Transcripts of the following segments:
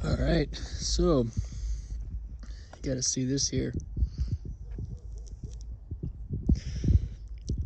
All right, so you got to see this here.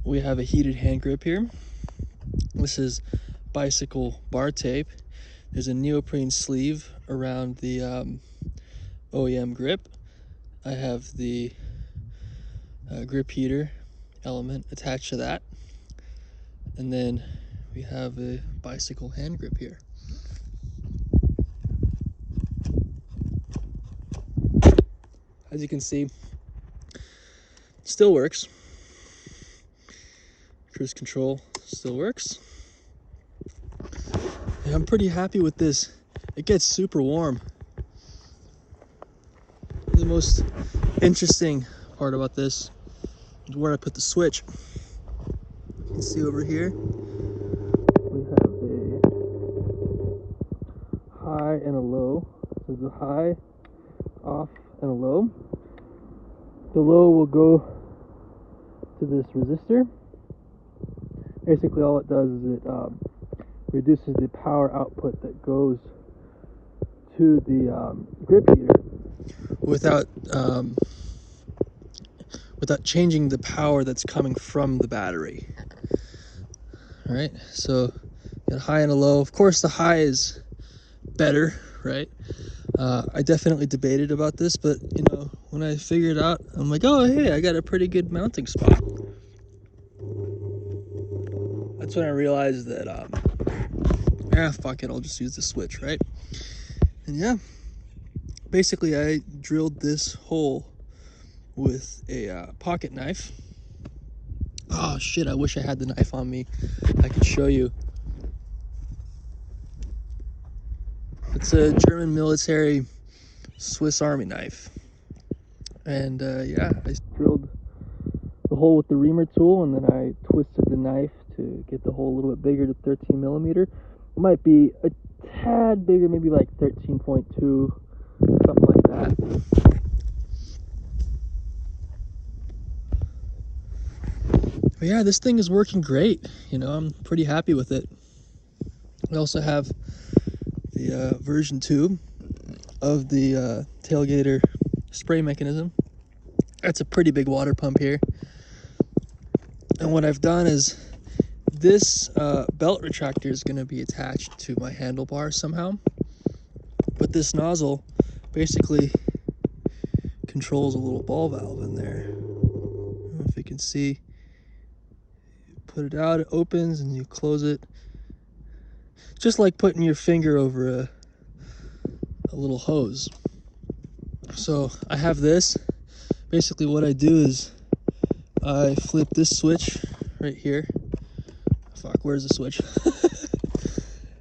We have a heated hand grip here. This is bicycle bar tape. There's a neoprene sleeve around the OEM grip. I have the grip heater element attached to that. And then we have a bicycle hand grip here. As you can see, still works. Cruise control still works. Yeah, I'm pretty happy with this. It gets super warm. The most interesting part about this is where I put the switch. You can see over here, we have a high and a low. So there's a high, off, and a low. The low will go to this resistor. Basically all it does is it reduces the power output that goes to the grip heater without changing the power that's coming from the battery. All right, so you got a high and a low. Of course, the high is better, right? I definitely debated about this, but you know, when I figured it out, I'm like, oh hey, I got a pretty good mounting spot. That's when I realized that, fuck it, I'll just use the switch, right? And yeah, basically I drilled this hole with a pocket knife. Oh shit, I wish I had the knife on me. I could show you. It's a German military Swiss Army knife. And yeah, I drilled the hole with the reamer tool, and then I twisted the knife to get the hole a little bit bigger to 13 millimeter. It might be a tad bigger, maybe like 13.2, something like that. But yeah, this thing is working great. You know, I'm pretty happy with it. We also have the version 2 of the tailgater spray mechanism. That's a pretty big water pump here. And what I've done is this belt retractor is going to be attached to my handlebar somehow. But this nozzle basically controls a little ball valve in there. I don't know if you can see. You put it out, it opens, and you close it. Just like putting your finger over a little hose. So I have this. Basically what I do is I flip this switch right here. Fuck, where's the switch?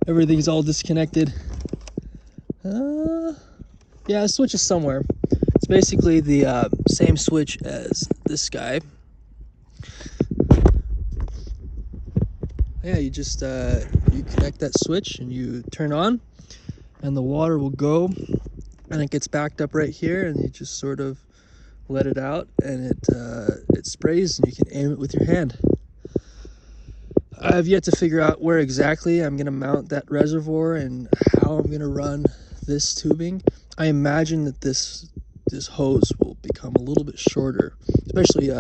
Everything's all disconnected. Yeah, the switch is somewhere. It's basically the same switch as this guy. Yeah, you just you connect that switch and you turn on, and the water will go, and it gets backed up right here, and you just sort of let it out, and it sprays, and you can aim it with your hand. I've yet to figure out where exactly I'm going to mount that reservoir and how I'm going to run this tubing. I imagine that this hose will become a little bit shorter, especially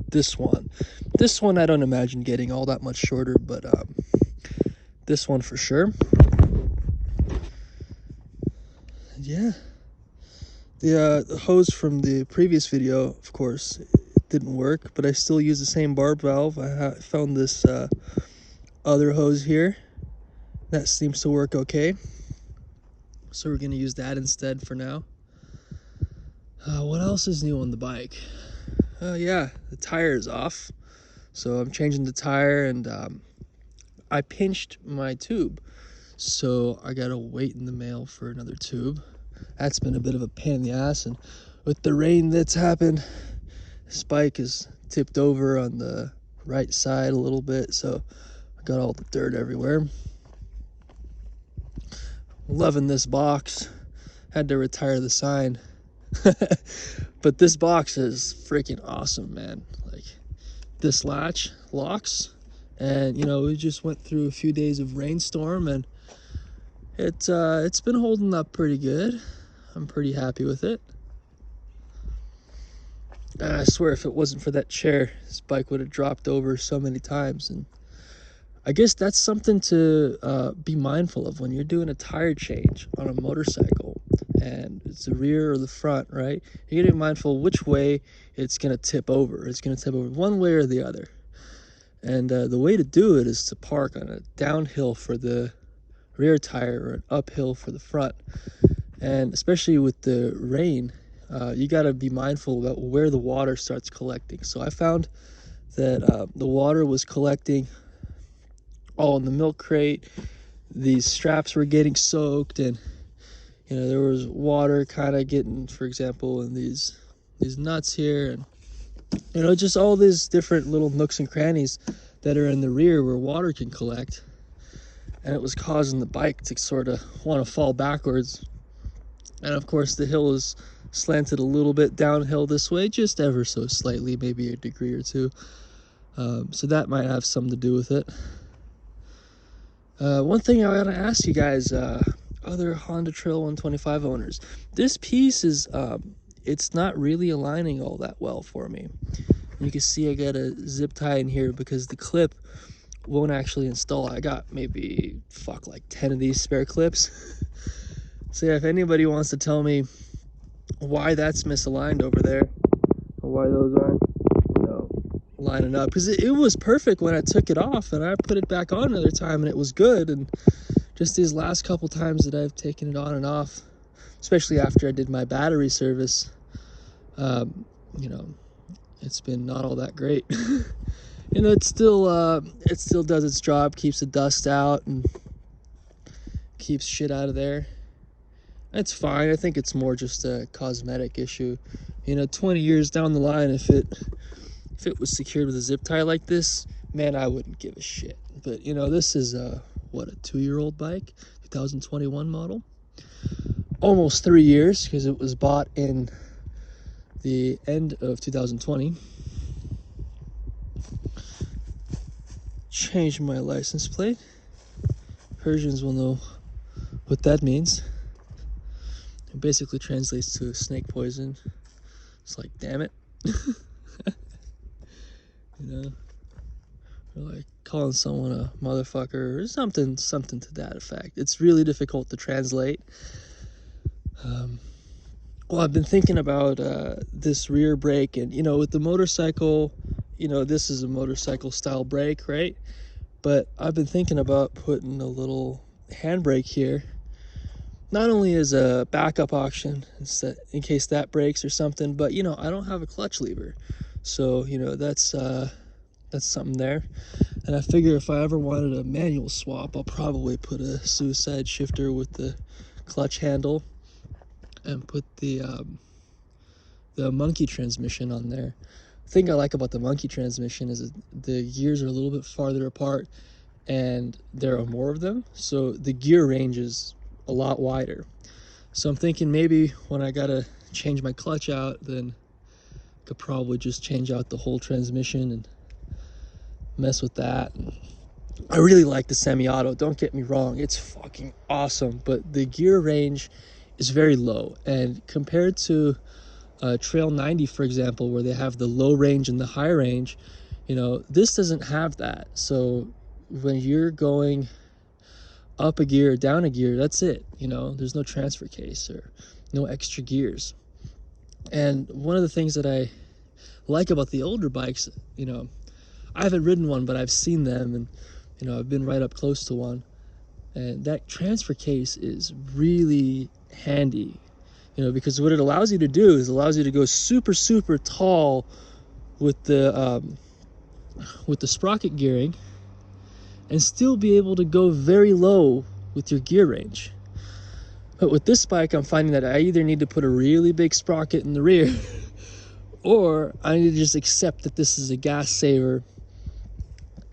this one. This one I don't imagine getting all that much shorter, but this one for sure. Yeah. The hose from the previous video, of course, it didn't work, but I still use the same barb valve. I found this other hose here that seems to work okay, so we're going to use that instead for now. What else is new on the bike? Yeah, the tire is off, so I'm changing the tire, and I pinched my tube, so I gotta wait in the mail for another tube. That's been a bit of a pain in the ass, and with the rain that's happened, this bike is tipped over on the right side a little bit, so I got all the dirt everywhere. Loving this box. Had to retire the sign. But this box is freaking awesome, man. Like, this latch locks, and you know, we just went through a few days of rainstorm, and It's been holding up pretty good. I'm pretty happy with it. And I swear if it wasn't for that chair, this bike would have dropped over so many times. And I guess that's something to be mindful of when you're doing a tire change on a motorcycle, and it's the rear or the front, right? You gotta be mindful which way it's gonna tip over. It's gonna tip over one way or the other. And the way to do it is to park on a downhill for the rear tire or an uphill for the front. And especially with the rain, you got to be mindful about where the water starts collecting. So I found that the water was collecting all in the milk crate. These straps were getting soaked, and there was water kind of getting, for example, in these nuts here, and just all these different little nooks and crannies that are in the rear where water can collect. And it was causing the bike to sort of want to fall backwards. And of course the hill is slanted a little bit downhill this way, just ever so slightly, maybe a degree or two. So that might have something to do with it. One thing I gotta ask you guys, other Honda Trail 125 owners, this piece is, it's not really aligning all that well for me. You can see I got a zip tie in here because the clip won't actually install. I got maybe, like 10 of these spare clips. So yeah, if anybody wants to tell me why that's misaligned over there, or why those aren't, lining up, because it was perfect when I took it off, and I put it back on another time and it was good. And just these last couple times that I've taken it on and off, especially after I did my battery service, it's been not all that great. It still does its job, keeps the dust out and keeps shit out of there. That's fine. I think it's more just a cosmetic issue. 20 years down the line, if it was secured with a zip tie like this, man, I wouldn't give a shit. But this is a 2-year-old bike, 2021 model, almost 3 years, because it was bought in the end of 2020. Changed my license plate. Persians will know what that means. It basically translates to snake poison. It's like, damn it. Or like calling someone a motherfucker or something to that effect. It's really difficult to translate. Well, I've been thinking about this rear brake, and with the motorcycle, this is a motorcycle style brake, right? But I've been thinking about putting a little handbrake here, not only as a backup option in case that breaks or something, but I don't have a clutch lever, so that's something there. And I figure if I ever wanted a manual swap, I'll probably put a suicide shifter with the clutch handle and put the monkey transmission on there. The thing I like about the monkey transmission is the gears are a little bit farther apart and there are more of them, so the gear range is a lot wider. So I'm thinking maybe when I gotta change my clutch out, then I could probably just change out the whole transmission and mess with that. I really like the semi-auto, don't get me wrong, it's fucking awesome, but the gear range is very low, and compared to Trail 90, for example, where they have the low range and the high range, this doesn't have that. So when you're going up a gear or down a gear, that's it. There's no transfer case or no extra gears. And one of the things that I like about the older bikes, I haven't ridden one, but I've seen them, and I've been right up close to one, and that transfer case is really handy, because what it allows you to do is allows you to go super tall with the sprocket gearing and still be able to go very low with your gear range. But with this bike, I'm finding that I either need to put a really big sprocket in the rear or I need to just accept that this is a gas saver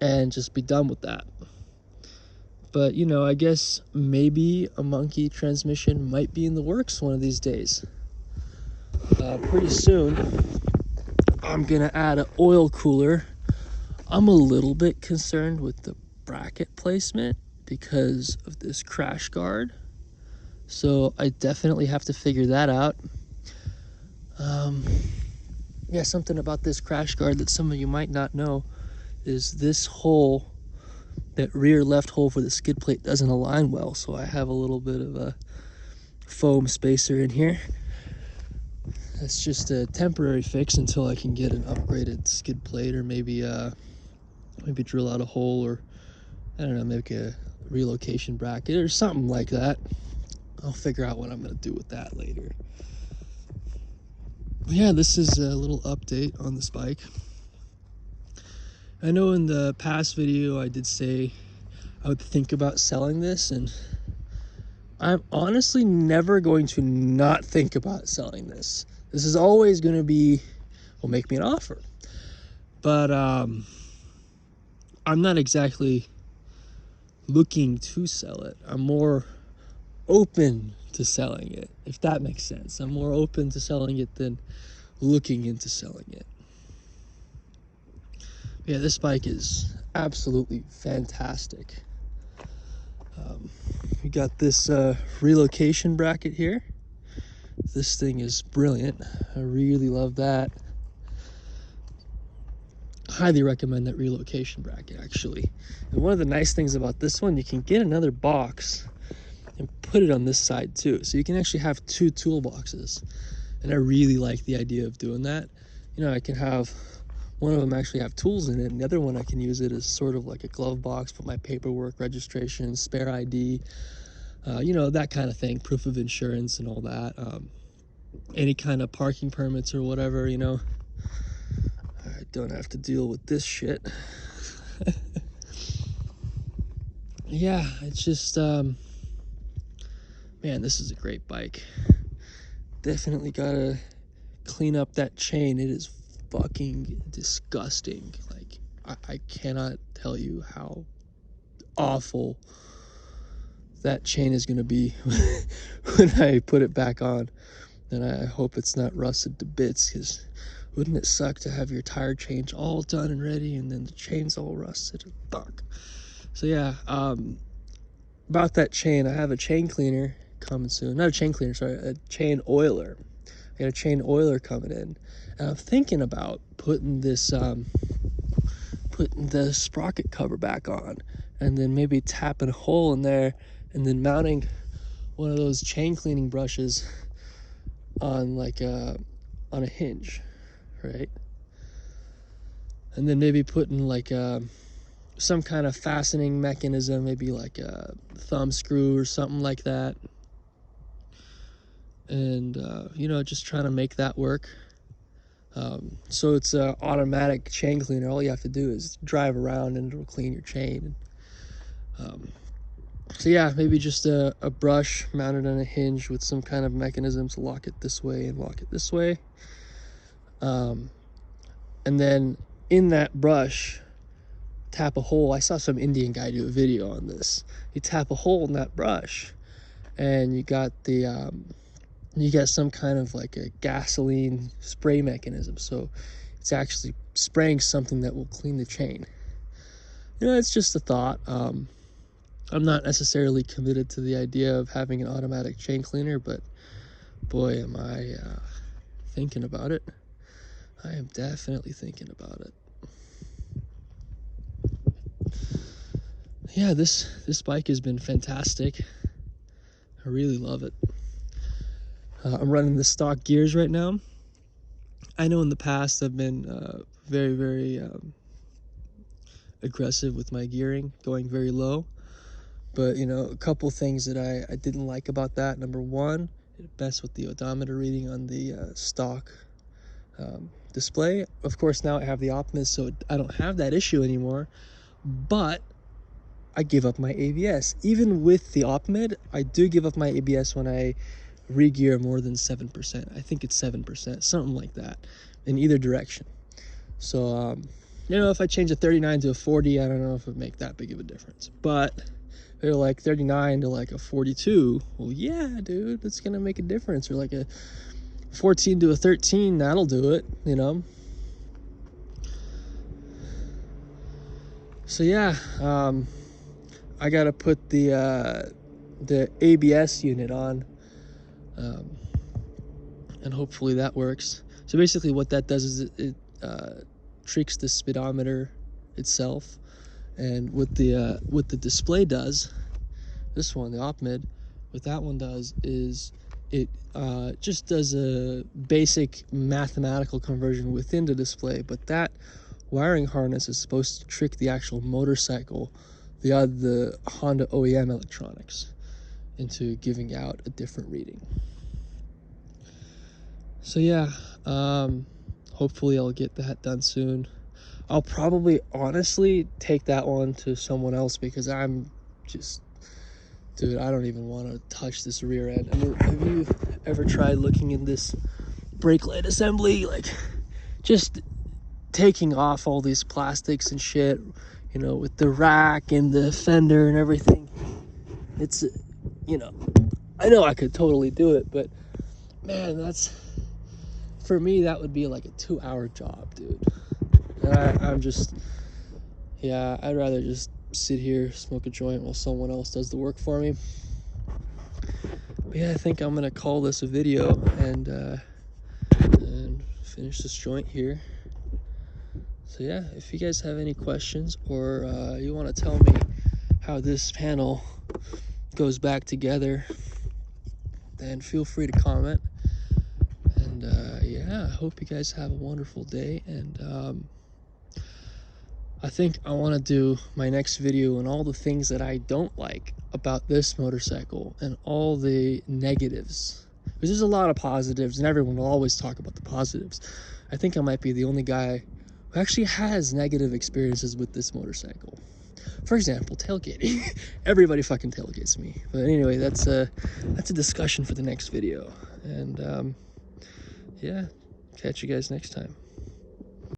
and just be done with that. But I guess maybe a monkey transmission might be in the works one of these days. Pretty soon I'm gonna add an oil cooler. I'm a little bit concerned with the bracket placement, because of this crash guard. So I definitely have to figure that out. Yeah, something about this crash guard that some of you might not know is this hole, that rear left hole for the skid plate, doesn't align well. So I have a little bit of a foam spacer in here. That's just a temporary fix until I can get an upgraded skid plate, or maybe drill out a hole, or I don't know, make a relocation bracket or something like that. I'll figure out what I'm gonna do with that later. But yeah, this is a little update on this bike. I know in the past video I did say I would think about selling this, and I'm honestly never going to not think about selling this. This is always going to be, well, make me an offer. But I'm not exactly looking to sell it. I'm more open to selling it, if that makes sense. I'm more open to selling it than looking into selling it. Yeah, this bike is absolutely fantastic. We got this relocation bracket here. This thing is brilliant. I really love that. Highly recommend that relocation bracket, actually. And one of the nice things about this one, you can get another box and put it on this side too. So you can actually have two toolboxes. And I really like the idea of doing that. You know, I can have one of them actually have tools in it, and the other one I can use it as sort of like a glove box, put my paperwork, registration, spare ID, you know, that kind of thing, proof of insurance and all that. Any kind of parking permits or whatever, you know. I don't have to deal with this shit. Yeah, it's just, man, this is a great bike. Definitely gotta clean up that chain. It is fucking disgusting. Like, I cannot tell you how awful that chain is gonna be when I put it back on. And I hope it's not rusted to bits, because wouldn't it suck to have your tire change all done and ready and then the chain's all rusted? Fuck. So yeah, about that chain, I have a chain cleaner coming soon. Not a chain cleaner, sorry, a chain oiler. I got a chain oiler coming in. And I'm thinking about putting this, putting the sprocket cover back on, and then maybe tapping a hole in there, and then mounting one of those chain cleaning brushes on like on a hinge, right? And then maybe putting like some kind of fastening mechanism, maybe like a thumb screw or something like that. And you know, just trying to make that work. So it's an automatic chain cleaner. All you have to do is drive around and it'll clean your chain. So yeah, maybe just a brush mounted on a hinge with some kind of mechanism to lock it this way and lock it this way. And then in that brush, tap a hole. I saw some Indian guy do a video on this. You tap a hole in that brush, and you got the you got some kind of like a gasoline spray mechanism. So it's actually spraying something that will clean the chain. You know, it's just a thought. I'm not necessarily committed to the idea of having an automatic chain cleaner, but boy, am I thinking about it. I am definitely thinking about it. Yeah, this bike has been fantastic. I really love it. I'm running the stock gears right now. I know in the past I've been very aggressive with my gearing, going very low. But, you know, a couple things that I didn't like about that. Number one, it messed with the odometer reading on the stock display. Of course, now I have the Optimus, so I don't have that issue anymore. But I give up my ABS. Even with the Optimid, I do give up my ABS when I re-gear more than 7%. I think it's 7%, something like that, in either direction. So, you know, if I change a 39 to a 40, I don't know if it would make that big of a difference. But they're like 39 to like a 42, well, yeah, dude, it's gonna make a difference. Or like a 14 to a 13, that'll do it, you know. So yeah, I gotta put the ABS unit on, and hopefully that works. So basically what that does is it tricks the speedometer itself, and what the display does, this one, the op mid, what that one does is it just does a basic mathematical conversion within the display, but that wiring harness is supposed to trick the actual motorcycle, the Honda OEM electronics, into giving out a different reading. So yeah, hopefully I'll get that done soon. I'll probably honestly take that one to someone else because I'm just, dude, I don't even want to touch this rear end. I mean, have you ever tried looking in this brake light assembly? Like, just taking off all these plastics and shit, you know, with the rack and the fender and everything. It's, you know, I know I could totally do it, but man, that's, for me, that would be like a 2-hour job, dude. I'm just, yeah, I'd rather just sit here, smoke a joint while someone else does the work for me. But yeah, I think I'm gonna call this a video and finish this joint here. So yeah, if you guys have any questions or you want to tell me how this panel goes back together, then feel free to comment. And yeah, I hope you guys have a wonderful day. And I think I want to do my next video on all the things that I don't like about this motorcycle and all the negatives, because there's a lot of positives and everyone will always talk about the positives. I think I might be the only guy who actually has negative experiences with this motorcycle. For example, tailgating. Everybody fucking tailgates me. But anyway, that's a discussion for the next video. And yeah, catch you guys next time.